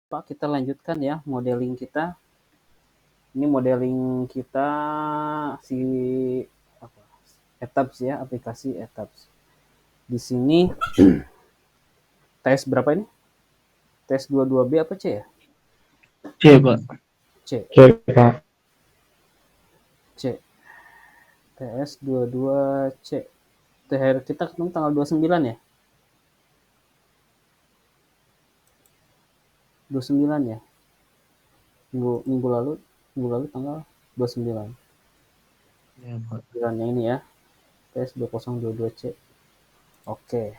Pak, kita lanjutkan ya modeling kita. Ini modeling kita si apa? Etaps ya, aplikasi Etaps. Di sini tes berapa ini? Tes 22B apa C ya? C, Pak. C. C, Pak. C. TS 22C. THR kita ketemu tanggal 29 ya? 29 ya? Minggu lalu tanggal 29. Ya, Pak. Bulannya ini ya. TS 2022C. Oke.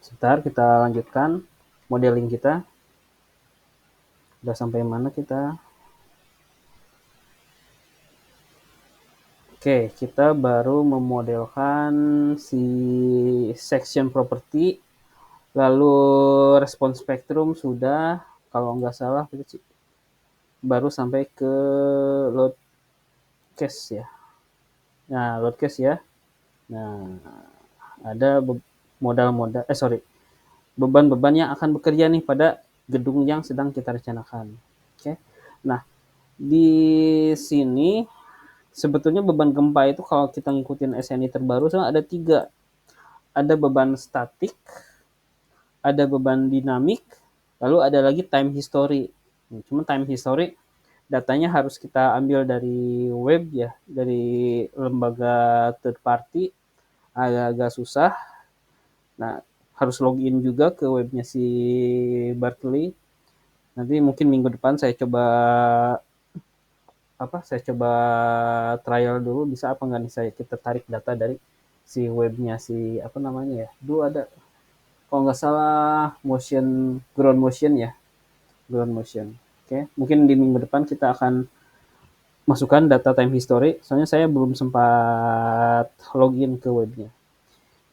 Sebentar kita lanjutkan modeling kita. Udah sampai mana kita? Oke, kita baru memodelkan si section property, lalu respons spektrum sudah, kalau nggak salah baru sampai ke load case ya. Nah, load case ya. Nah, ada modal-modal, beban-beban yang akan bekerja nih pada gedung yang sedang kita rencanakan. Oke. Nah, di sini sebetulnya beban gempa itu kalau kita ngikutin SNI terbaru ada 3. Ada beban statik, ada beban dinamik, lalu ada lagi time history. Cuma time history datanya harus kita ambil dari web ya, dari lembaga third party, agak-agak susah. Nah, harus login juga ke webnya si Berkeley. Nanti mungkin minggu depan saya coba trial dulu bisa apa nggak nih saya kita tarik data dari si webnya si apa namanya ya. Dulu ada kalau nggak salah ground motion ya, ground motion. Oke, mungkin di minggu depan kita akan masukkan data time history. Soalnya saya belum sempat login ke webnya.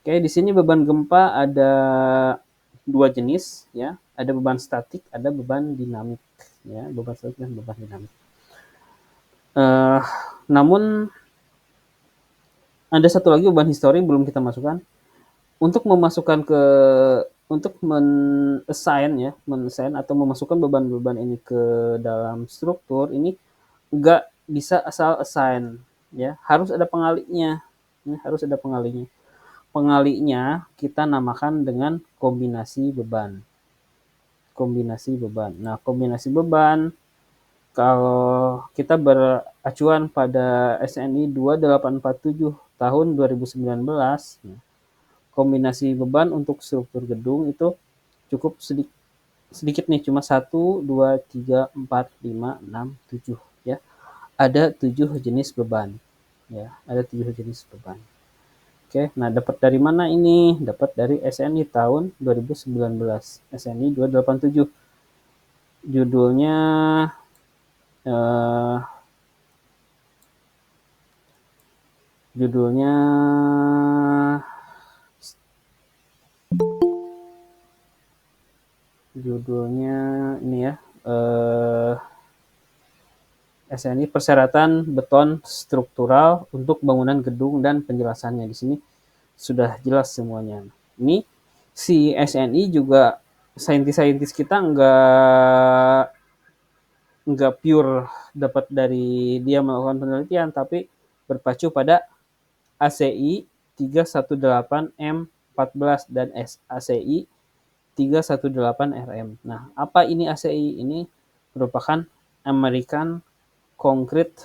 Oke, di sini beban gempa ada 2 jenis ya. Ada beban statik, ada beban dinamik ya, beban statik dan beban dinamik. Uh, Namun ada satu lagi beban histori belum kita masukkan. Untuk memasukkan ke untuk men-assign atau memasukkan beban-beban ini ke dalam struktur ini nggak bisa asal assign ya, harus ada pengalinya. Harus ada pengalinya. Pengalinya kita namakan dengan kombinasi beban. Kombinasi beban. Nah, kombinasi beban kalau kita beracuan pada SNI 2847 tahun 2019, kombinasi beban untuk struktur gedung itu cukup sedikit nih, cuma 1, 2, 3, 4, 5, 6, 7 ya. Ada 7 jenis beban. Ya, ada 7 jenis beban. Oke, nah dapat dari mana ini? Dapat dari SNI tahun 2019. SNI 287. Judulnya eh, judulnya judulnya ini ya. SNI persyaratan beton struktural untuk bangunan gedung dan penjelasannya di sini sudah jelas semuanya. Ini si SNI juga saintis-saintis kita nggak pure dapat dari dia melakukan penelitian, tapi berpacu pada ACI 318M14 dan ACI 318RM. Nah, apa ini ACI? Ini merupakan American Concrete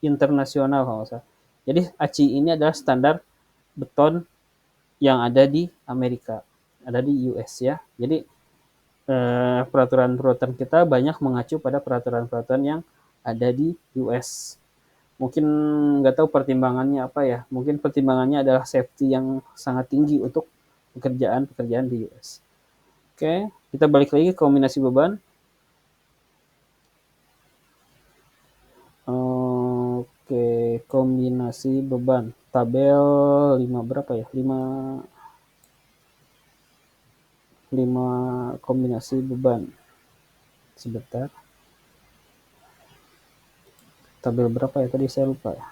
Internasional kalau nggak salah. Jadi ACI ini adalah standar beton yang ada di Amerika, ada di US ya. Jadi peraturan-peraturan kita banyak mengacu pada peraturan-peraturan yang ada di US. Mungkin nggak tahu pertimbangannya apa ya. Mungkin pertimbangannya adalah safety yang sangat tinggi untuk pekerjaan-pekerjaan di US. Oke, kita balik lagi ke kombinasi beban. Oke, kombinasi beban. Tabel 5 berapa ya? 5 kombinasi beban. Sebentar. Tabel berapa ya tadi saya lupa ya.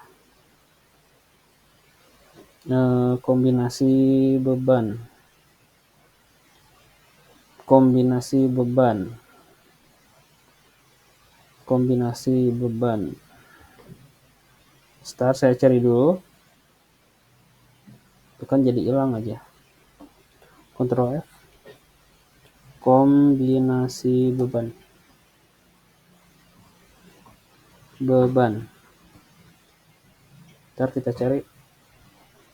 Kombinasi beban. kombinasi beban. Start, saya cari dulu. Itu kan jadi hilang aja. Ctrl F. Kombinasi beban. Ntar kita cari.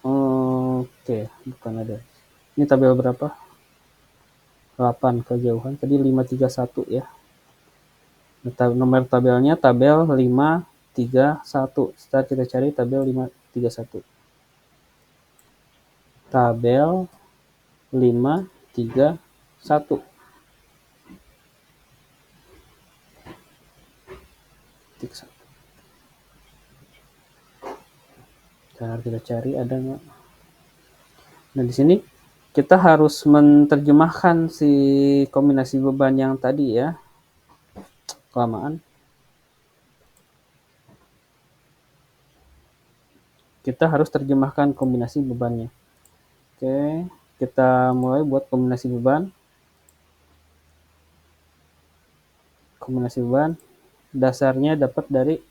Oke, bukan ada. Ini tabel berapa? 8 kejauhan. Tadi 531 ya. Nomor tabelnya tabel 531. Setelah kita cari tabel 531. Tabel 531. Sekarang kita cari ada nggak? Nah di sini kita harus menerjemahkan si kombinasi beban yang tadi ya. Kelamaan. Kita harus terjemahkan kombinasi bebannya. Oke, kita mulai buat kombinasi beban. Kombinasi beban dasarnya dapat dari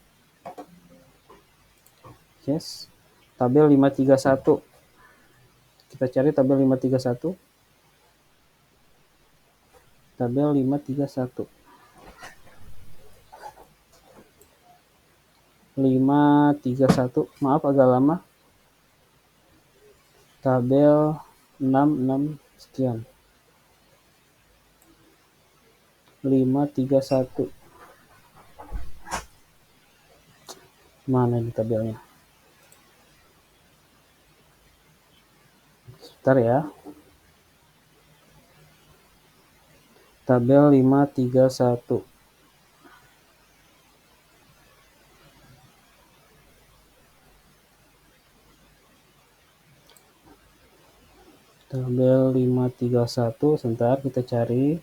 tabel 531. Kita cari tabel 531. Tabel 531. 531, maaf agak lama. Tabel 66 sekian. 531. Mana ini tabelnya? Sebentar ya. Tabel 531. Tabel 531, sebentar kita cari.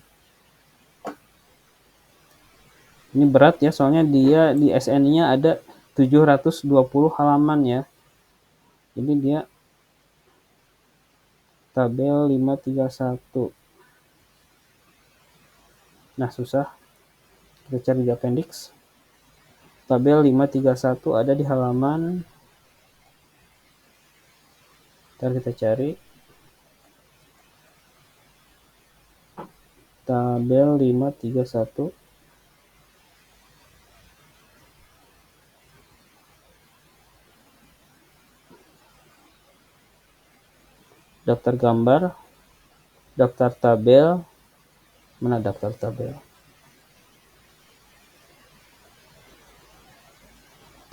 Ini berat ya, soalnya dia di SN-nya ada 720 halaman ya. Jadi dia tabel 531. Nah, susah. Kita cari di appendix. Tabel 531 ada di halaman. Ntar kita cari. Tabel 531. Daftar gambar. Daftar tabel. Mana daftar tabel?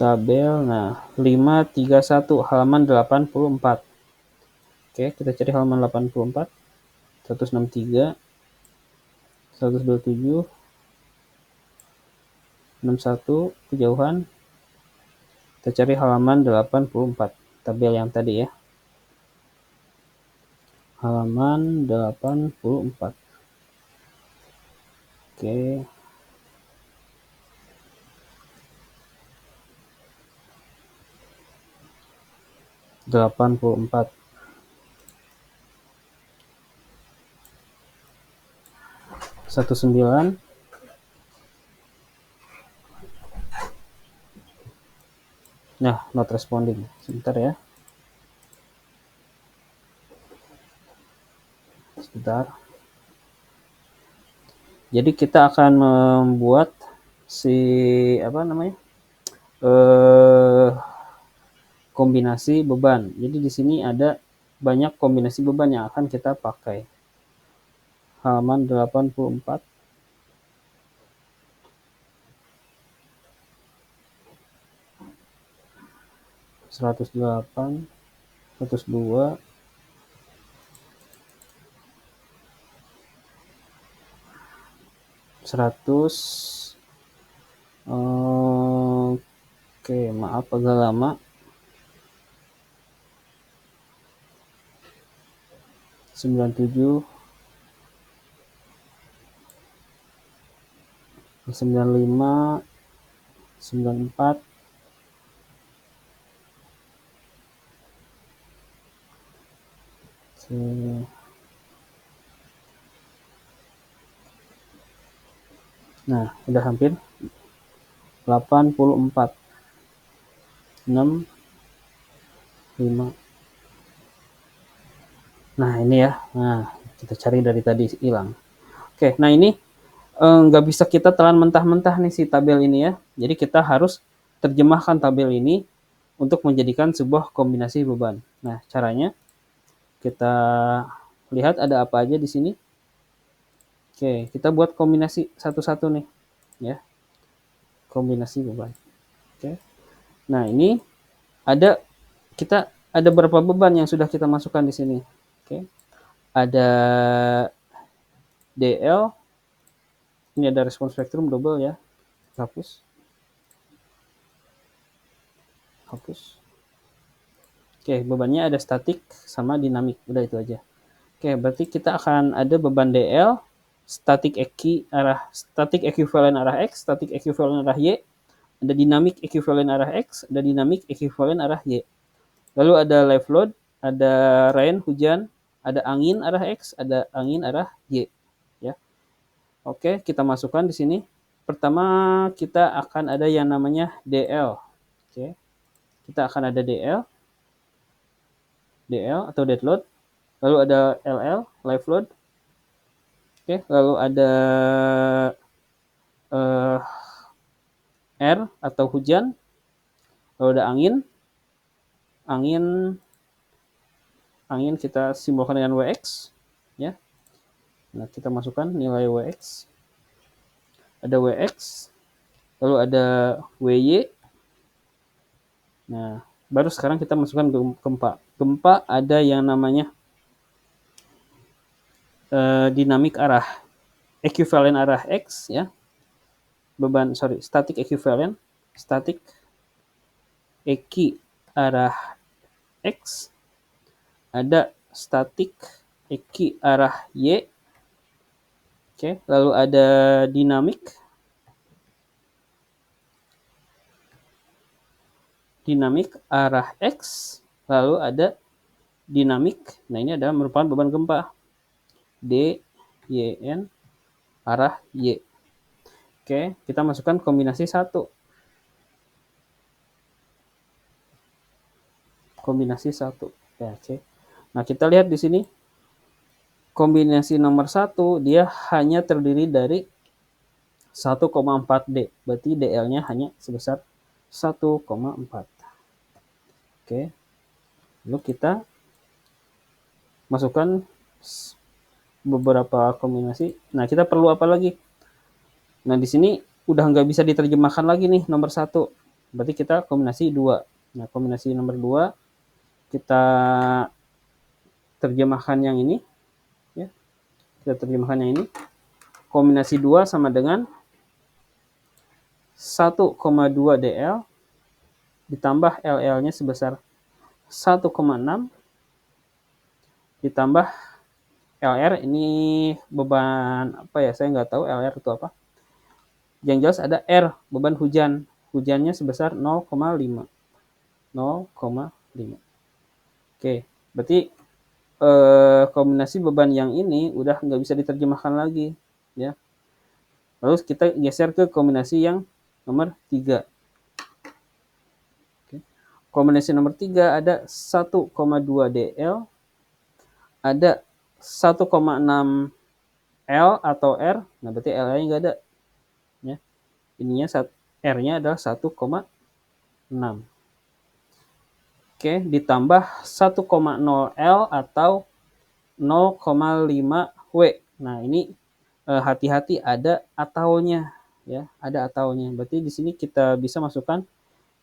Tabel, nah 531 halaman 84. Oke, kita cari halaman 84. 163. 127. 61 kejauhan. Kita cari halaman 84. Tabel yang tadi ya. Halaman 84. Oke. Delapan puluh empat. Satu sembilan. Nah, not responding. Sebentar ya. Sebentar. Jadi kita akan membuat si kombinasi beban. Jadi di sini ada banyak kombinasi beban yang akan kita pakai. Halaman 84. 108. 102. 100. Oke, maaf agak lama. 97. 95. 94. Nah, udah hampir 84. 6, 5. Nah, ini ya. Nah, kita cari dari tadi hilang. Oke, nah ini nggak bisa kita telan mentah-mentah nih si tabel ini ya. Jadi kita harus terjemahkan tabel ini untuk menjadikan sebuah kombinasi beban. Nah, caranya kita lihat ada apa aja di sini. Oke, kita buat kombinasi satu-satu nih, ya. Kombinasi beban. Oke. Nah, ini kita ada berapa beban yang sudah kita masukkan di sini. Oke. Ada DL, ini ada respons spektrum double ya. Hapus. Hapus. Oke, bebannya ada statik sama dinamik. Udah itu aja. Oke, berarti kita akan ada beban DL, statik ekuivalen arah X, statik ekuivalen arah Y, ada dinamik ekuivalen arah X, ada dinamik ekuivalen arah Y. Lalu ada live load, ada rain, hujan, ada angin arah X, ada angin arah Y. Ya. Oke, kita masukkan di sini. Pertama kita akan ada yang namanya DL. Oke. Kita akan ada DL atau dead load. Lalu ada LL, live load. Oke, lalu ada R atau hujan. Lalu ada angin kita simbolkan dengan WX, ya. Nah, kita masukkan nilai WX. Ada WX, lalu ada WY. Nah, baru sekarang kita masukkan gempa. Gempa ada yang namanya dinamik arah, ekuivalen arah X, ya. Statik ekuivalen, statik eki arah X, ada statik eki arah Y. Oke, lalu ada dinamik arah X, lalu ada dinamik. Nah, ini adalah merupakan beban gempa. D, Y, N, arah Y. Oke, kita masukkan kombinasi 1. Kombinasi 1. Ya, oke. Nah, kita lihat di sini. Kombinasi nomor 1, dia hanya terdiri dari 1,4 D. Berarti DL-nya hanya sebesar 1,4. Oke. Lalu kita masukkan beberapa kombinasi. Nah, kita perlu apa lagi? Nah, di sini udah nggak bisa diterjemahkan lagi nih nomor 1. Berarti kita kombinasi 2. Nah, kombinasi nomor 2 kita terjemahkan yang ini, ya. Kita terjemahkan yang ini. Kombinasi 2 sama dengan 1,2 DL ditambah LL-nya sebesar 1,6 ditambah LR. Ini beban apa ya? Saya nggak tahu LR itu apa. Yang jelas ada R, beban hujan. Hujannya sebesar 0,5. 0,5. Oke, berarti kombinasi beban yang ini udah nggak bisa diterjemahkan lagi, ya. Lalu kita geser ke kombinasi yang nomor 3. Oke. Kombinasi nomor 3 ada 1,2 DL, ada 1,6 L atau R. Nah, berarti L-nya nggak ada, ya. Ininya R-nya adalah 1,6. Oke, ditambah 1,0 L atau 0,5 W. Nah, ini hati-hati ada ataunya, ya, ada ataunya. Berarti di sini kita bisa masukkan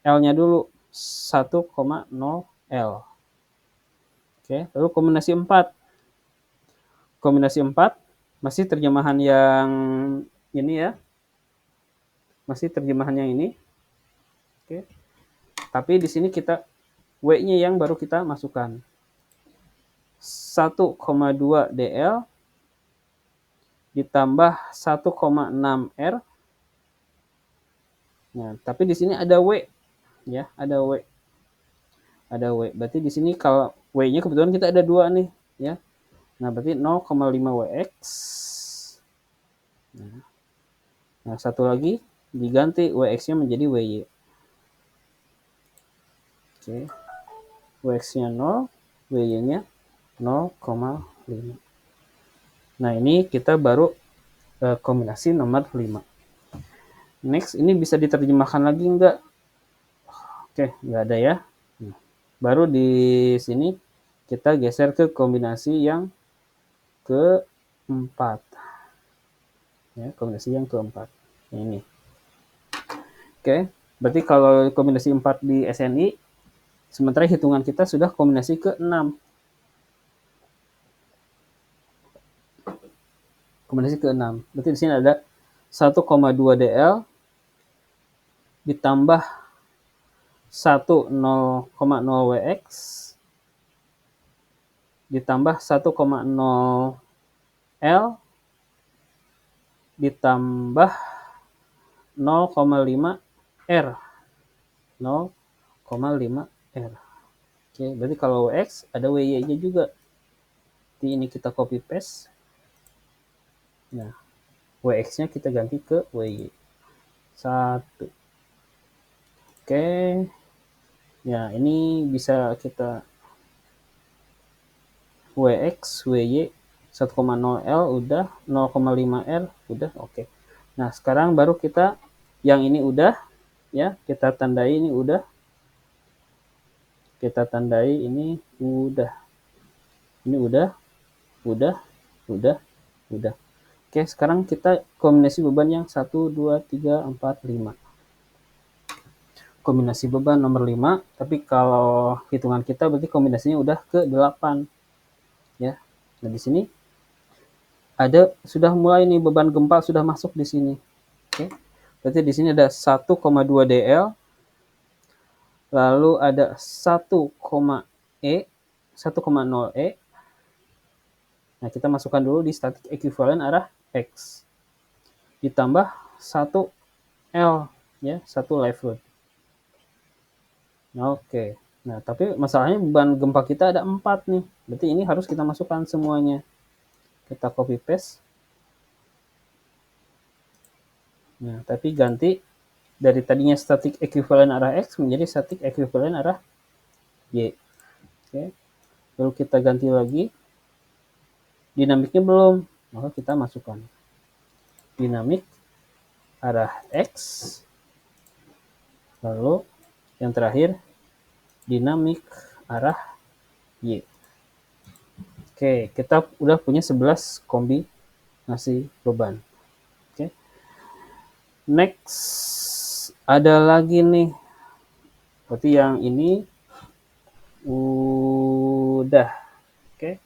L-nya dulu 1,0 L. Oke, lalu kombinasi 4. Kombinasi 4 masih terjemahan yang ini, ya. Masih terjemahan yang ini. Oke. Tapi di sini kita W-nya yang baru kita masukkan. 1,2 DL ditambah 1,6 R. Nah, tapi di sini ada W, ya, ada W. Ada W. Berarti di sini kalau W-nya kebetulan kita ada 2 nih, ya. Nah, berarti 0,5 WX. Nah, Nah, satu lagi diganti WX-nya menjadi WY. Oke. WX-nya 0, WY-nya 0,5. Nah, ini kita baru kombinasi nomor 5. Next, ini bisa diterjemahkan lagi enggak? Oke, enggak ada ya. Nah, baru di sini kita geser ke kombinasi yang keempat. Ya, kombinasi yang keempat. Ini. Oke, berarti kalau kombinasi 4 di SNI, sementara hitungan kita sudah kombinasi ke-6. Kombinasi ke-6. Berarti di sini ada 1,2 DL ditambah 1 0,0 WX ditambah 1,0 L ditambah 0,5 R. 0,5 R. Oke, berarti kalau WX ada WY-nya juga. Jadi ini kita copy paste. Nah, WX-nya kita ganti ke WY. 1. Oke. Ya, ini bisa kita WX, WY 1,0 L udah, 0,5 R udah, oke. Nah, sekarang baru kita yang ini udah ya, kita tandai ini udah. Kita tandai ini udah. Ini udah. Oke, sekarang kita kombinasi beban yang 1 2 3 4 5. Kombinasi beban nomor 5, tapi kalau hitungan kita berarti kombinasinya udah ke 8. Ya. Nah, di sini ada sudah mulai nih beban gempa sudah masuk di sini. Oke. Berarti di sini ada 1,2 DL, lalu ada 1,0 E. Nah, kita masukkan dulu di statik ekuivalen arah X. Ditambah 1 L, ya, 1 live load. Oke. Nah, tapi masalahnya beban gempa kita ada 4 nih. Berarti ini harus kita masukkan semuanya. Kita copy paste. Nah, tapi ganti dari tadinya statik ekuivalen arah X menjadi statik ekuivalen arah Y. Oke. Lalu kita ganti lagi. Dinamiknya belum, maka kita masukkan dinamik arah X. Lalu yang terakhir dinamik arah Y. Oke, kita udah punya 11 kombinasi beban. Oke. Next, ada lagi nih. Berarti yang ini udah. Oke.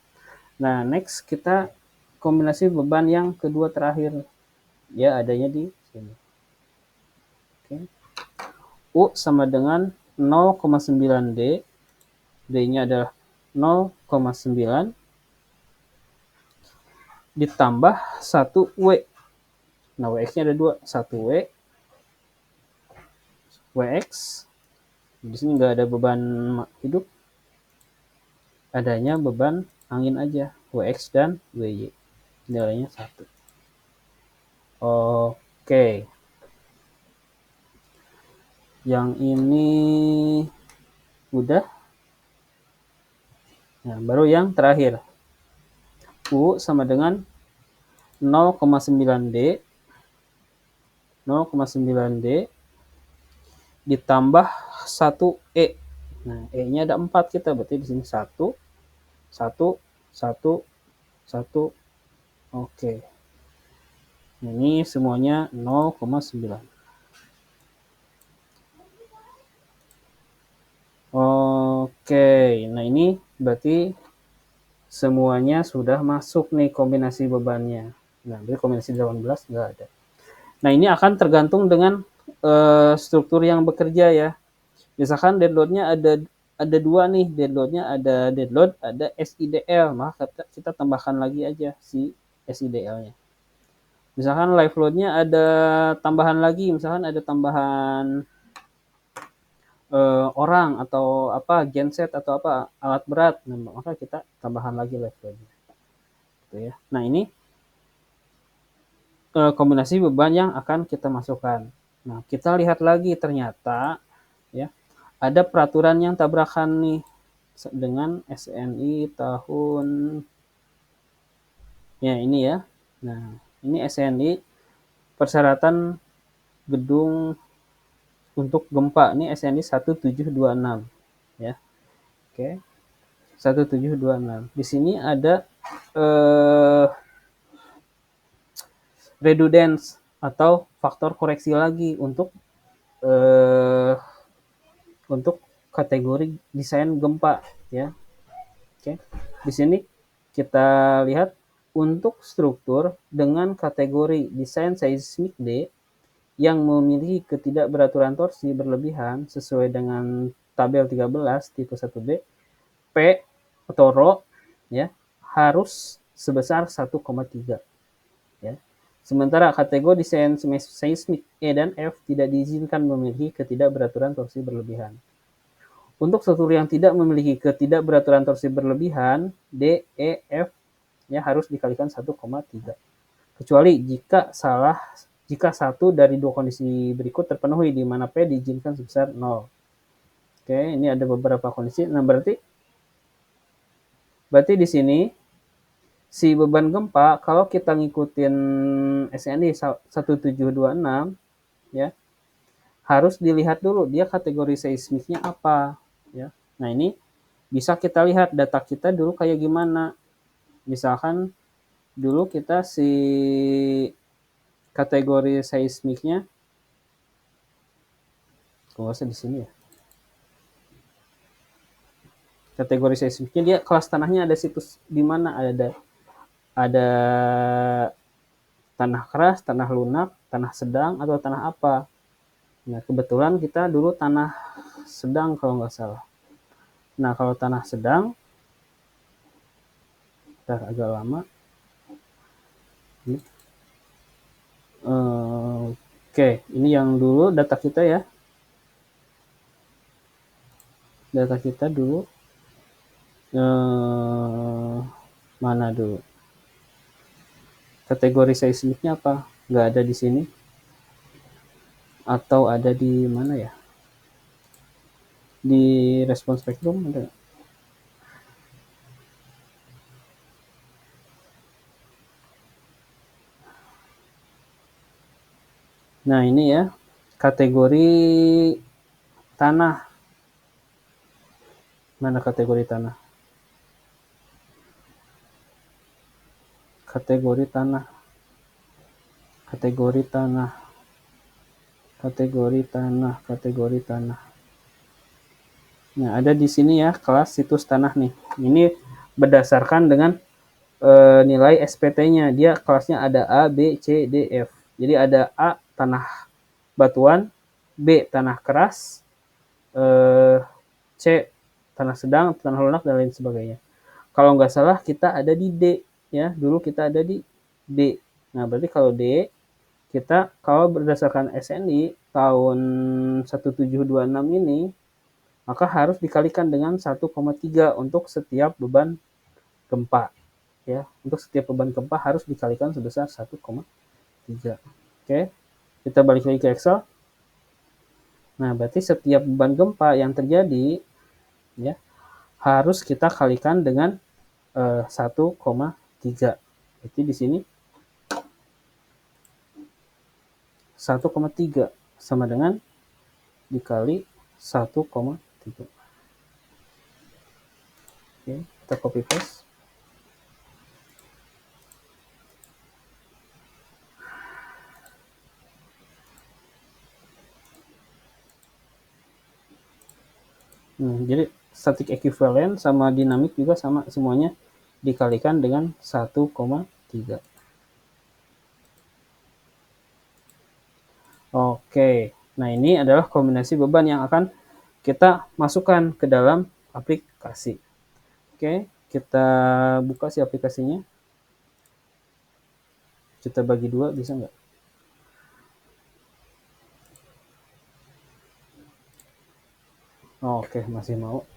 Nah, next kita kombinasi beban yang kedua terakhir. Ya, adanya di sini. Oke. U sama dengan 0,9 D. D-nya adalah 0,9 ditambah 1 W. Nah, WX-nya ada 2. 1 W. WX. Di sini nggak ada beban hidup. Adanya beban angin aja. WX dan WY. Nilainya 1. Oke. Yang ini udah. Nah, baru yang terakhir. U sama dengan 0,9 D. 0,9 D ditambah 1 E. Nah, E-nya ada 4 kita, berarti di sini 1, 1, 1, 1. Oke. Ini semuanya 0,9. Oke, nah ini berarti semuanya sudah masuk nih kombinasi bebannya. Nah, berarti kombinasi 18 nggak ada. Nah, ini akan tergantung dengan struktur yang bekerja ya. Misalkan dead load-nya ada 2 nih, dead load-nya ada dead load, ada SIDL, maka kita tambahkan lagi aja si SIDL-nya. Misalkan live load-nya ada tambahan lagi, misalkan ada tambahan orang atau apa genset atau apa alat berat, nah, maka kita tambahan lagi live load-nya. Gitu ya. Nah, ini kombinasi beban yang akan kita masukkan. Nah, kita lihat lagi ternyata ya, ada peraturan yang tabrakan nih dengan SNI tahun ya ini ya. Nah, ini SNI persyaratan gedung untuk gempa ini SNI 1726 ya. Oke. 1726. Di sini ada redundance atau faktor koreksi lagi untuk kategori desain gempa ya. Oke. Di sini kita lihat untuk struktur dengan kategori desain seismik D yang memiliki ketidakberaturan torsi berlebihan sesuai dengan tabel 13 tipe 1B, P atau RO ya, harus sebesar 1,3 ya. Sementara kategori desain seismik E dan F tidak diizinkan memiliki ketidakberaturan torsi berlebihan. Untuk struktur yang tidak memiliki ketidakberaturan torsi berlebihan, D, E, F ya harus dikalikan 1,3. Kecuali jika satu dari dua kondisi berikut terpenuhi di mana P diizinkan sebesar 0. Oke, ini ada beberapa kondisi. Nah, berarti di sini si beban gempa kalau kita ngikutin SNI 1726 ya, harus dilihat dulu dia kategori seismiknya apa ya. Nah, ini bisa kita lihat data kita dulu kayak gimana. Misalkan dulu kita si kategori seismiknya kalau nggak usah di sini ya. Kategori seismiknya dia kelas tanahnya ada situs di mana ada tanah keras, tanah lunak, tanah sedang atau tanah apa. Nah, kebetulan kita dulu tanah sedang kalau nggak salah. Nah, kalau tanah sedang, agak lama. Oke, ini yang dulu data kita ya. Data kita dulu. Mana dulu? Kategori seismiknya apa? Nggak ada di sini. Atau ada di mana ya? Di respon spektrum ada. Nah, ini ya kategori tanah. Mana kategori tanah? Kategori tanah. Kategori tanah. Kategori tanah. Kategori tanah. Nah, ada di sini ya kelas situs tanah nih. Ini berdasarkan dengan nilai SPT-nya. Dia kelasnya ada A, B, C, D, F. Jadi ada A tanah batuan, B tanah keras, C tanah sedang, tanah lunak dan lain sebagainya. Kalau nggak salah kita ada di D ya, dulu kita ada di D. Nah, berarti kalau D kita kalau berdasarkan SNI tahun 1726 ini maka harus dikalikan dengan 1,3 untuk setiap beban gempa ya. Untuk setiap beban gempa harus dikalikan sebesar 1,3. Oke. Kita balik lagi ke Excel. Nah, berarti setiap beban gempa yang terjadi ya harus kita kalikan dengan 1,3. Berarti di sini 1,3 sama dengan dikali 1,3. Oke, kita copy paste. Jadi static equivalent sama dinamik juga sama, semuanya dikalikan dengan 1,3. Oke, nah ini adalah kombinasi beban yang akan kita masukkan ke dalam aplikasi. Oke, kita buka si aplikasinya. Kita bagi dua, bisa nggak? Oke, masih mau.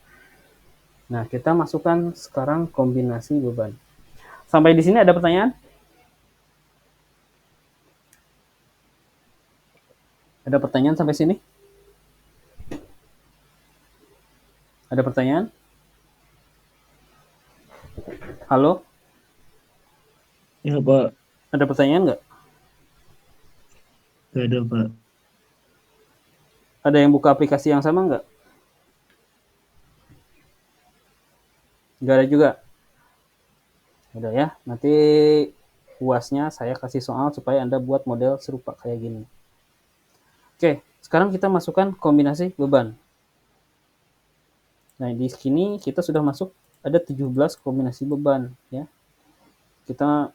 Nah, kita masukkan sekarang kombinasi beban. Sampai di sini ada pertanyaan? Ada pertanyaan sampai sini? Ada pertanyaan? Halo? Ya, Pak. Ada pertanyaan nggak? Gak ada, Pak. Ada yang buka aplikasi yang sama nggak? Nggak ada juga. Udah ya, nanti UASnya saya kasih soal supaya Anda buat model serupa kayak gini. Oke, sekarang kita masukkan kombinasi beban. Nah, di sini kita sudah masuk ada 17 kombinasi beban ya. Kita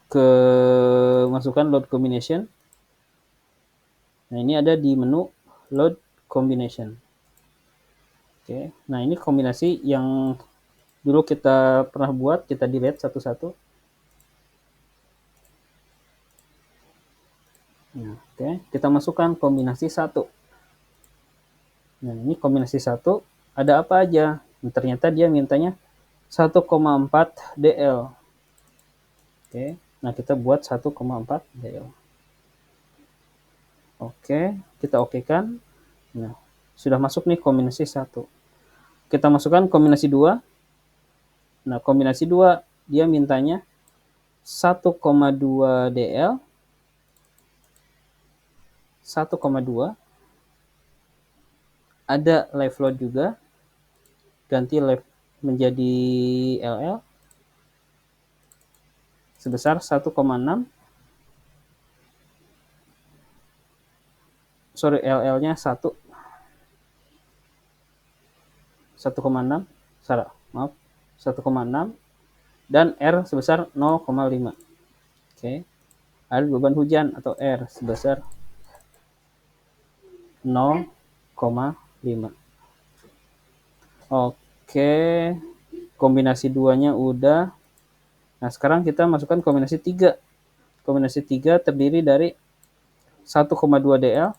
ke masukkan load combination. Nah, ini ada di menu load combination. Oke, nah ini kombinasi yang dulu kita pernah buat, kita delete satu-satu. Nah, oke, kita masukkan kombinasi 1. Nah, ini kombinasi 1 ada apa aja? Nah, ternyata dia mintanya 1,4 DL. Oke, nah kita buat 1,4 DL. Oke, kita okekan. Nah, sudah masuk nih kombinasi 1. Kita masukkan kombinasi 2. Nah, kombinasi 2 dia mintanya 1,2 DL, 1,2. Ada live load juga. Ganti live menjadi LL sebesar 1,6. Sorry, LL-nya 1. 1,6. Salah, maaf. 1,6 dan R sebesar 0,5. Oke. Ada beban hujan atau R sebesar 0,5. Oke, kombinasi 2-nya udah. Nah, sekarang kita masukkan kombinasi 3. Kombinasi 3 terdiri dari 1,2 DL,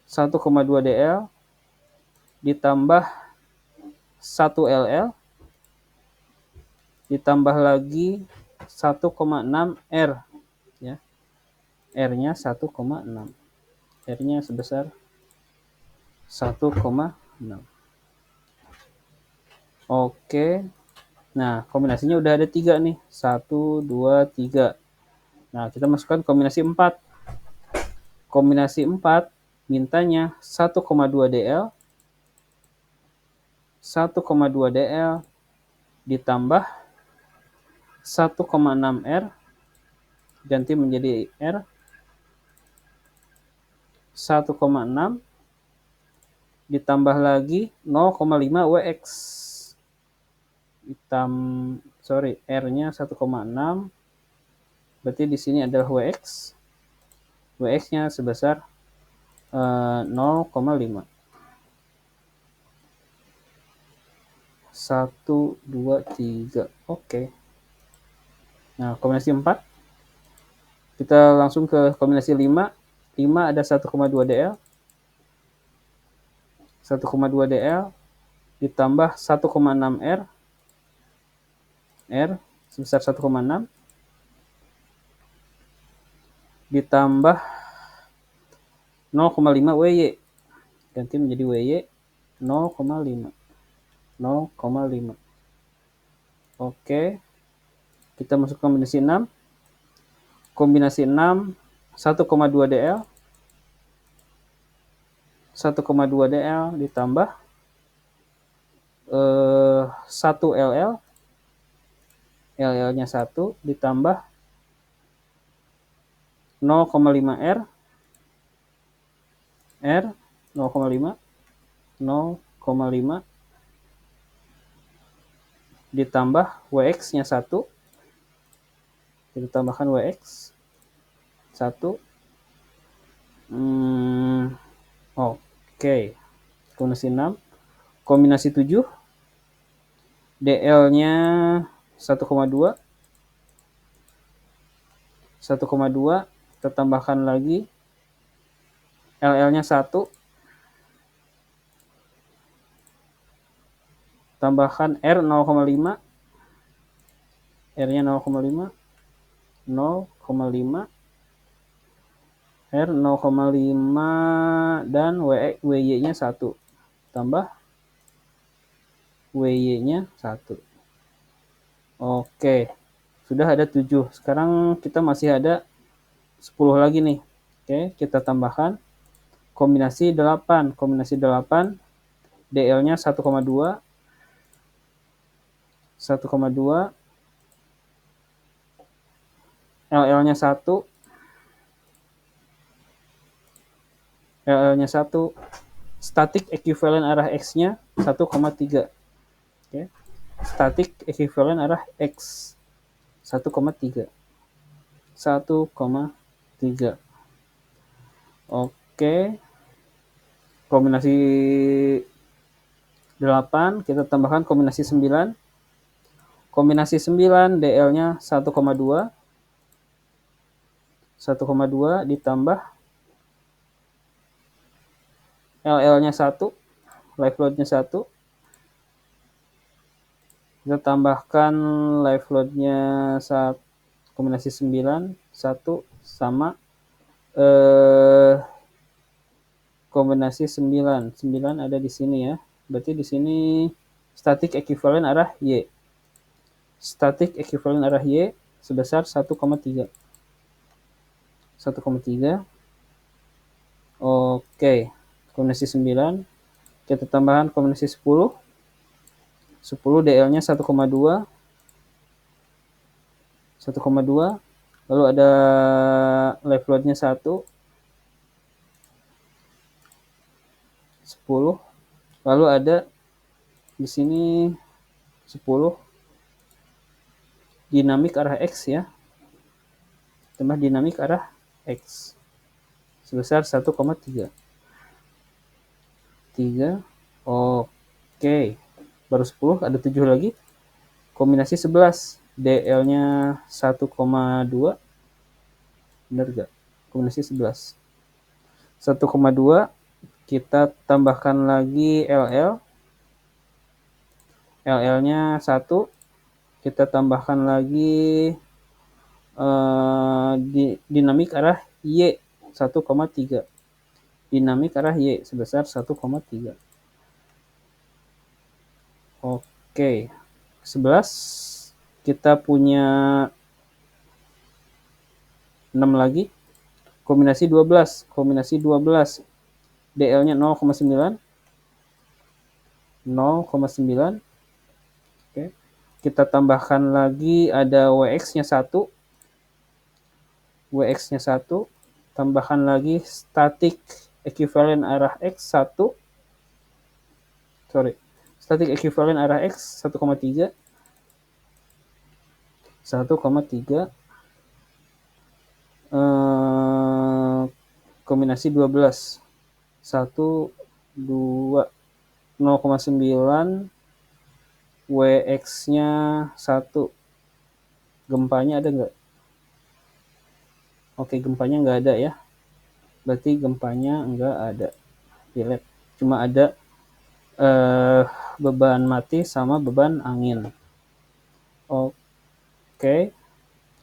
1,2 DL ditambah 1 LL ditambah lagi 1,6 R ya. R-nya 1,6. R-nya sebesar 1,6. Oke. Nah, kombinasinya udah ada 3 nih. 1, 2, 3. Nah, kita masukkan kombinasi 4. Kombinasi 4 mintanya 1,2 DL, 1,2 DL ditambah 1,6 R, ganti menjadi R, 1,6 ditambah lagi 0,5 WX. R-nya 1,6. Berarti di sini adalah WX. WX-nya sebesar 0,5. 1, 2, 3. Oke. Nah, kombinasi 4. Kita langsung ke kombinasi 5. 5 ada 1,2 DL. 1,2 DL ditambah 1,6 R. R sebesar 1,6 ditambah 0,5 WY. Ganti menjadi WY 0,5. 0,5. Oke. Kita masuk ke kombinasi 6. Kombinasi 6 1,2 DL. 1,2 DL ditambah 1 LL. LL-nya 1 ditambah 0,5 R. R 0,5. 0,5 ditambah WX-nya 1. Kita tambahkan WX 1. Oke. Kombinasi 6. Kombinasi 7. DL-nya 1,2. 1,2. Kita tambahkan lagi LL-nya 1. Tambahkan R 0,5. R-nya 0,5. 0,5 R 0,5 dan WY-nya 1. Tambah WY-nya 1. Oke, sudah ada 7. Sekarang kita masih ada 10 lagi nih. Oke, kita tambahkan kombinasi 8. Kombinasi 8, DL-nya 1,2. 1,2. LL-nya 1. LL-nya 1. Static equivalent arah X-nya 1,3. Oke. Static equivalent arah X 1,3. 1,3. Oke. Kombinasi 8, kita tambahkan kombinasi 9. Kombinasi 9, DL-nya 1,2. 1,2 ditambah LL-nya 1. Live load-nya 1. Kita tambahkan live load-nya kombinasi 9, 1 sama kombinasi 9. 9 ada di sini ya. Berarti di sini static equivalent arah Y. Static equivalent arah Y sebesar 1,3. 1,3. Oke. Kombinasi 9. Kita tambahkan kombinasi 10. 10 DL-nya 1,2. 1,2. Lalu ada live load-nya 1. 10. Lalu ada di sini 10 dinamik arah X ya. Tambah dinamik arah X sebesar 1,3. 3. Oke. Baru 10, ada 7 lagi. Kombinasi 11. DL-nya 1,2. Benar gak? Kombinasi 11. 1,2. Kita tambahkan lagi LL. LL-nya 1. Kita tambahkan lagi dinamik arah Y 1,3. Dinamik arah Y sebesar 1,3. Oke. 11. Kita punya 6 lagi. Kombinasi 12. Kombinasi 12. DL-nya 0,9. 0,9. Oke. Kita tambahkan lagi ada WX-nya 1. WX-nya 1. Tambahkan lagi static equivalent arah X 1. Static equivalent arah X 1,3. 1,3. Kombinasi 12. 1, 2, 0,9. WX-nya 1. Gempanya ada nggak? Oke, gempanya nggak ada ya. Berarti gempanya nggak ada. Delete. Cuma ada beban mati sama beban angin. Oke.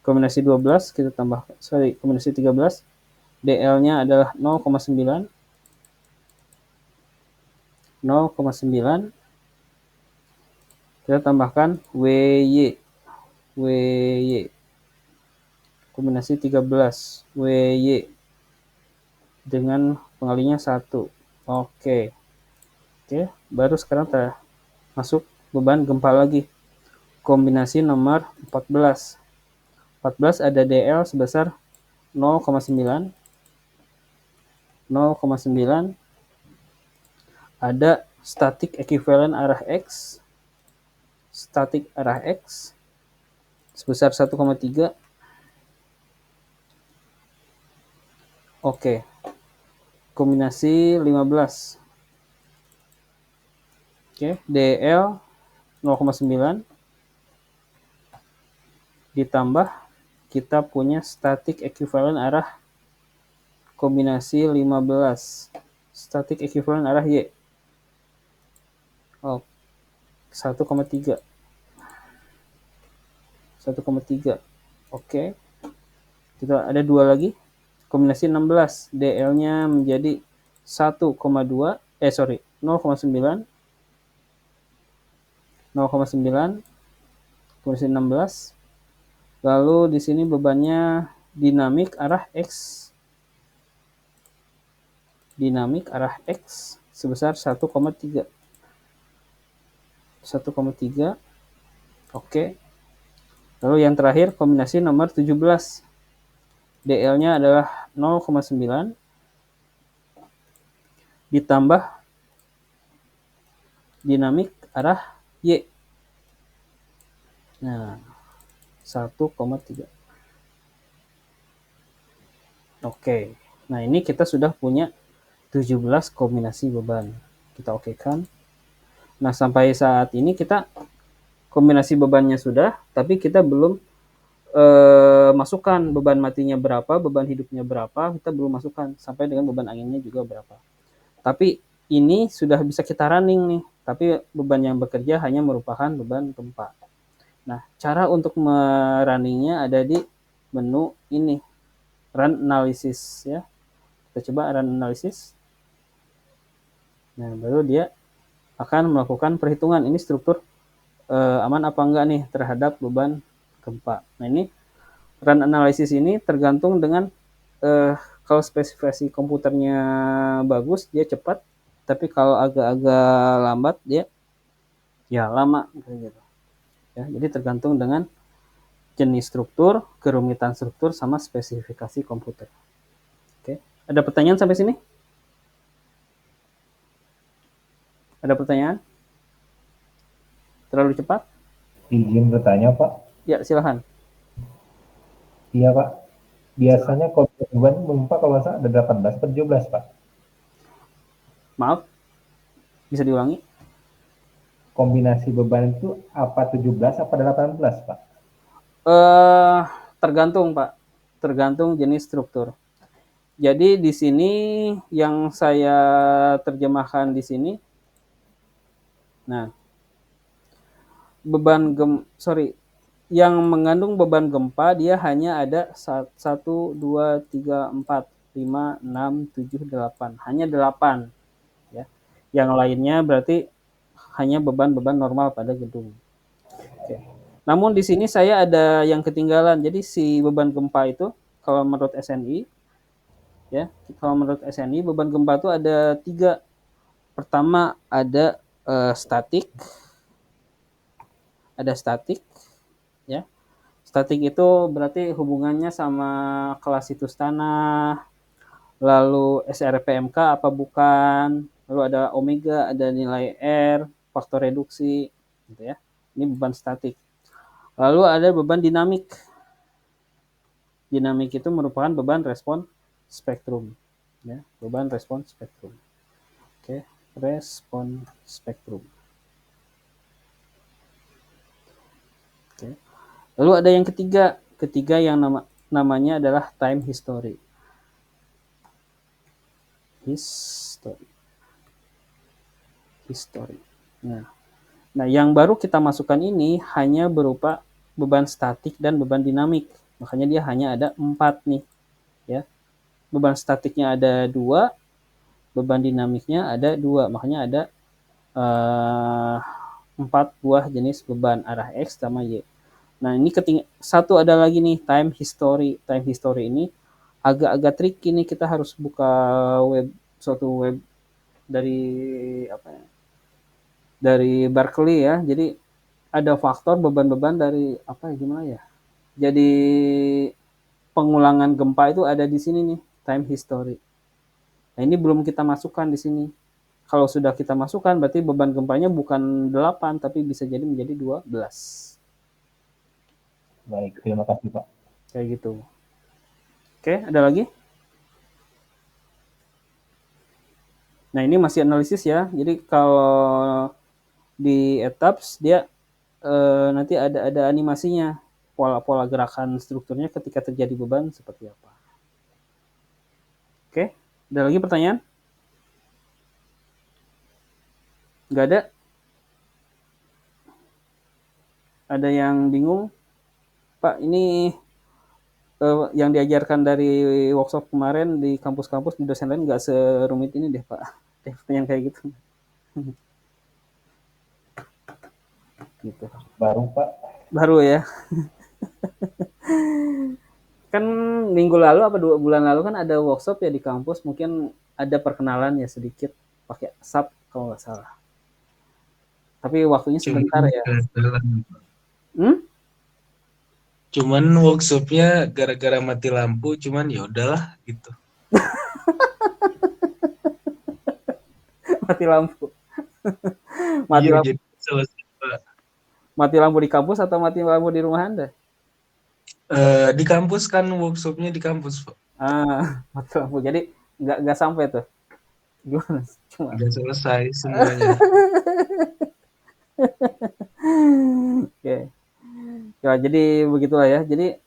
Kombinasi 12 kita tambah, kombinasi 13. DL-nya adalah 0,9. 0,9. Kita tambahkan WY. WY. Kombinasi 13. WY. Dengan pengalinya 1. Oke. Oke, baru sekarang kita masuk beban gempa lagi. Kombinasi nomor 14. 14 ada DL sebesar 0,9. 0,9. Ada static equivalent arah X. Static arah X sebesar 1,3. Oke. Kombinasi 15. Oke, DL 0,9 ditambah kita punya static equivalent arah kombinasi 15. Static equivalent arah Y. 1,3. 1,3. Oke. Kita ada 2 lagi. Kombinasi 16, DL-nya menjadi 1,2, 0,9, 0,9, kombinasi 16. Lalu di sini bebannya dinamik arah X. Dinamik arah X sebesar 1,3. 1,3. Oke. Lalu yang terakhir kombinasi nomor 17. DL-nya adalah 0,9 ditambah dinamik arah Y. Nah, 1,3. Oke. Nah, ini kita sudah punya 17 kombinasi beban. Kita okekan. Nah, sampai saat ini kita kombinasi bebannya sudah, tapi kita belum masukkan beban matinya berapa, beban hidupnya berapa, kita belum masukkan, sampai dengan beban anginnya juga berapa. Tapi ini sudah bisa kita running nih, tapi beban yang bekerja hanya merupakan beban gempa. Nah, cara untuk merunningnya ada di menu ini, run analysis ya. Kita coba run analysis. Nah, baru dia akan melakukan perhitungan ini struktur aman apa enggak nih terhadap beban gempa. Nah, ini run analysis ini tergantung dengan kalau spesifikasi komputernya bagus dia cepat, tapi kalau agak-agak lambat dia ya lama gitu. Ya, jadi tergantung dengan jenis struktur, kerumitan struktur sama spesifikasi komputer. Oke, ada pertanyaan sampai sini? Ada pertanyaan? Terlalu cepat? Izin bertanya, Pak. Ya, silahkan. Iya, Pak. Biasanya kombinasi beban gempa kalau nggak salah ada 18 atau 17, Pak. Maaf, bisa diulangi? Kombinasi beban itu apa 17 apa 18, Pak? Tergantung, Pak. Tergantung jenis struktur. Jadi di sini yang saya terjemahkan di sini, nah yang mengandung beban gempa dia hanya ada 1, 2, 3, 4, 5, 6, 7, 8. Hanya 8. Ya. Yang lainnya berarti hanya beban-beban normal pada gedung. Oke. Namun di sini saya ada yang ketinggalan. Jadi si beban gempa itu kalau menurut SNI, ya, kalau menurut SNI beban gempa itu ada 3. Pertama ada statik, ya. Statik itu berarti hubungannya sama kelas situs tanah, lalu SRPMK apa bukan, lalu ada omega, ada nilai R, faktor reduksi, gitu ya. Ini beban statik. Lalu ada beban dinamik. Dinamik itu merupakan beban respon spektrum, ya, beban respon spektrum. Oke, respon spektrum. Oke. Lalu ada yang ketiga yang namanya adalah time history. History. Nah, yang baru kita masukkan ini hanya berupa beban statik dan beban dinamik. Makanya dia hanya ada 4 nih, ya. Beban statiknya ada 2, beban dinamiknya ada 2. Makanya ada 4 buah jenis beban arah X sama Y. Nah, ini satu ada lagi nih, time history. Time history ini agak-agak tricky nih, kita harus buka suatu web dari dari Berkeley ya. Jadi ada faktor beban-beban dari gimana ya? Jadi pengulangan gempa itu ada di sini nih, time history. Nah, ini belum kita masukkan di sini. Kalau sudah kita masukkan berarti beban gempanya bukan 8 tapi bisa jadi menjadi 12. Baik, terima kasih, Pak. Kayak gitu. Oke, ada lagi? Nah, ini masih analisis ya. Jadi kalau di etaps dia nanti ada animasinya, pola-pola gerakan strukturnya ketika terjadi beban seperti apa. Oke, ada lagi pertanyaan? Nggak ada? Ada yang bingung? Pak, ini yang diajarkan dari workshop kemarin di kampus-kampus di dosen lain nggak serumit ini deh Pak. Yang kayak gitu. Gitu. Baru Pak. Baru ya. Kan minggu lalu apa 2 bulan lalu kan ada workshop ya di kampus, mungkin ada perkenalan ya sedikit pakai SAP kalau nggak salah. Tapi waktunya Cuman sebentar ya. nggak jalan. Hmm? Cuman workshopnya gara-gara mati lampu, cuman ya udahlah gitu. Mati lampu. Mati Iya, lampu. jadi selesai Pak. Mati lampu di kampus atau mati lampu di rumah Anda? Di kampus kan workshopnya di kampus Pak. Mati lampu. Jadi nggak sampai tuh. Gimana? Cuma. Udah selesai semuanya. Oke. Ya, jadi begitulah ya. Jadi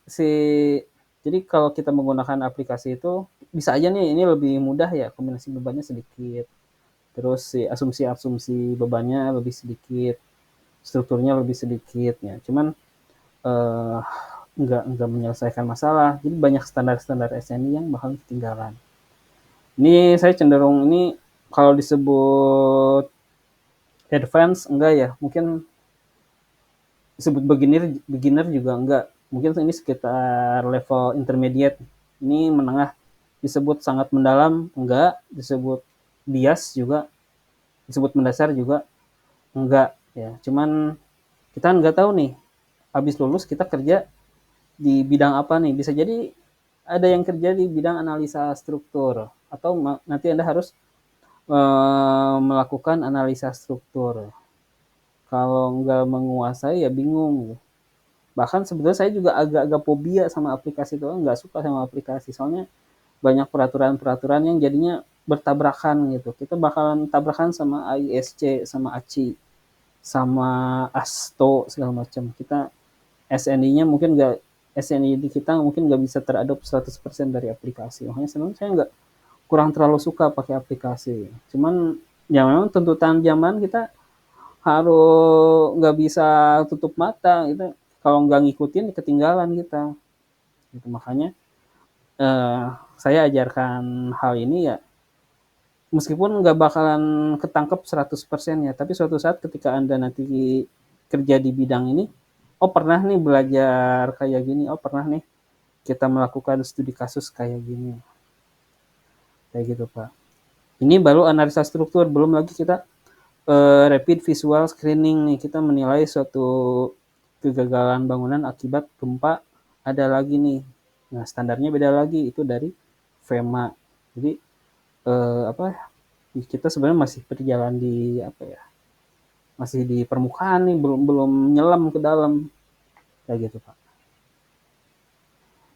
kalau kita menggunakan aplikasi itu bisa aja nih ini lebih mudah ya, kombinasi bebannya sedikit. Terus si asumsi-asumsi bebannya lebih sedikit, strukturnya lebih sedikit ya. Cuman eh, nggak menyelesaikan masalah. Jadi banyak standar-standar SNI yang bakal ketinggalan. Ini saya cenderung ini kalau disebut advance enggak ya, mungkin disebut beginner juga enggak. Mungkin ini sekitar level intermediate. Ini menengah. Disebut sangat mendalam enggak, disebut bias juga, disebut mendasar juga enggak ya. Cuman kita nggak tahu nih habis lulus kita kerja di bidang apa nih. Bisa jadi ada yang kerja di bidang analisa struktur atau nanti Anda harus melakukan analisa struktur. Kalau nggak menguasai ya bingung. Bahkan sebetulnya saya juga agak-agak fobia sama aplikasi itu, nggak suka sama aplikasi. Soalnya banyak peraturan-peraturan yang jadinya bertabrakan gitu. Kita bakalan tabrakan sama AISC, sama ACI, sama ASTO segala macam. Kita SNI-nya mungkin nggak SNI di kita mungkin nggak bisa teradop 100% dari aplikasi. Makanya sebenarnya saya nggak kurang terlalu suka pakai aplikasi. Cuman ya memang tuntutan zaman kita harus nggak bisa tutup mata gitu. Kalau nggak ngikutin ketinggalan kita. Gitu. Makanya eh, saya ajarkan hal ini ya meskipun nggak bakalan ketangkep 100% ya, tapi suatu saat ketika Anda nanti kerja di bidang ini, oh pernah nih belajar kayak gini, oh pernah nih kita melakukan studi kasus kayak gini, kayak gitu Pak. Ini baru analisa struktur, belum lagi kita rapid visual screening nih, kita menilai suatu kegagalan bangunan akibat gempa ada lagi nih. Nah standarnya beda lagi, itu dari FEMA. Jadi apa kita sebenarnya masih berjalan di apa ya masih di permukaan nih belum belum nyelam ke dalam kayak gitu Pak.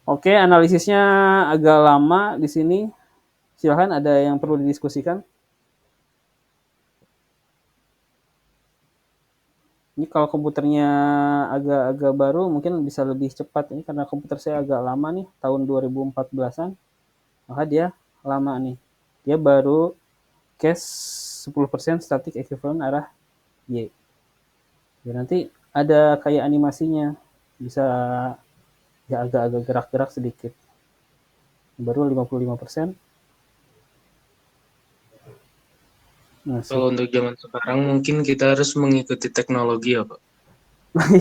Oke analisisnya agak lama di sini silahkan ada yang perlu didiskusikan. Ini kalau komputernya agak-agak baru mungkin bisa lebih cepat ini karena komputer saya agak lama nih tahun 2014-an maka dia lama nih dia baru case 10% static equivalent arah Y. Ya, nanti ada kayak animasinya bisa ya agak-agak gerak-gerak sedikit baru 55%. Nah, Kalau untuk zaman sekarang mungkin kita harus mengikuti teknologi ya Pak.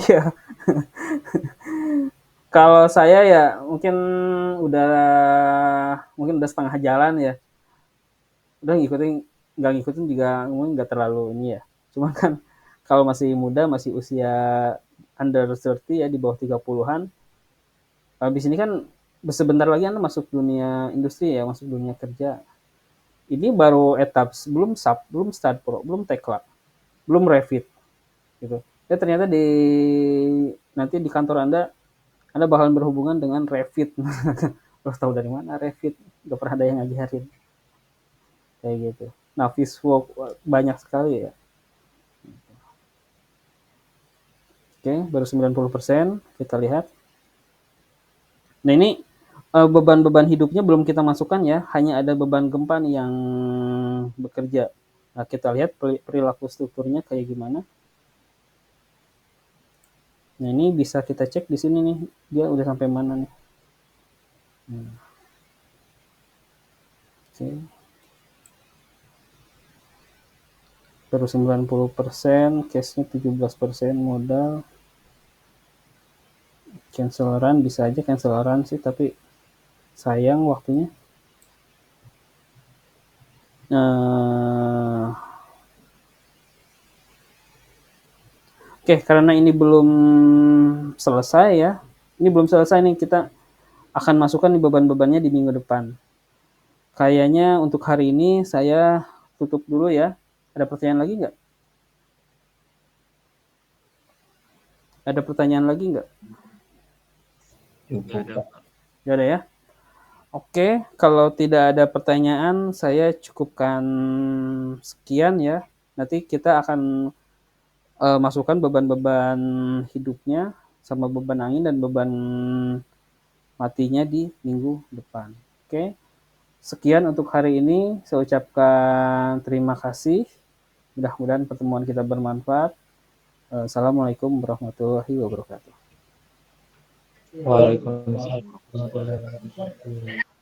iya. Kalau saya ya udah mungkin udah setengah jalan ya. Udah ngikutin nggak ngikutin juga mungkin nggak terlalu ini ya. Cuma kan kalau masih muda, masih usia under 30 ya di bawah 30-an. Habis ini kan sebentar lagi Anda masuk dunia industri ya, masuk dunia kerja. Ini baru etap belum SAP, belum start pro, belum tekla, belum Revit gitu. Ya ternyata nanti di kantor Anda bakalan berhubungan dengan Revit. Terus tahu dari mana Revit? Gak pernah ada yang ngajarin. Kayak gitu. Nah, Fishwalk banyak sekali ya. Oke, baru 90%. Kita lihat. Nah, ini beban-beban hidupnya belum kita masukkan ya. Hanya ada beban gempa nih yang bekerja. Nah, kita lihat perilaku strukturnya kayak gimana. Nah, ini bisa kita cek di sini nih. Dia udah sampai mana nih. Oke. Terus 90%, cash-nya 17% modal. Cancel run, bisa aja cancel run sih, tapi sayang waktunya. Oke, karena ini belum selesai ya. Ini belum selesai nih, kita akan masukkan di beban-bebannya di minggu depan. Kayaknya untuk hari ini saya tutup dulu ya. Ada pertanyaan lagi nggak? Ada pertanyaan lagi nggak? Cukup, Pak. Nggak ada ya? Oke, kalau tidak ada pertanyaan, saya cukupkan sekian ya. Nanti kita akan masukkan beban-beban hidupnya sama beban angin dan beban matinya di minggu depan. Oke, sekian untuk hari ini. Saya ucapkan terima kasih. Mudah-mudahan pertemuan kita bermanfaat. Assalamualaikum warahmatullahi wabarakatuh. Waalaikumsalam warahmatullahi wabarakatuh.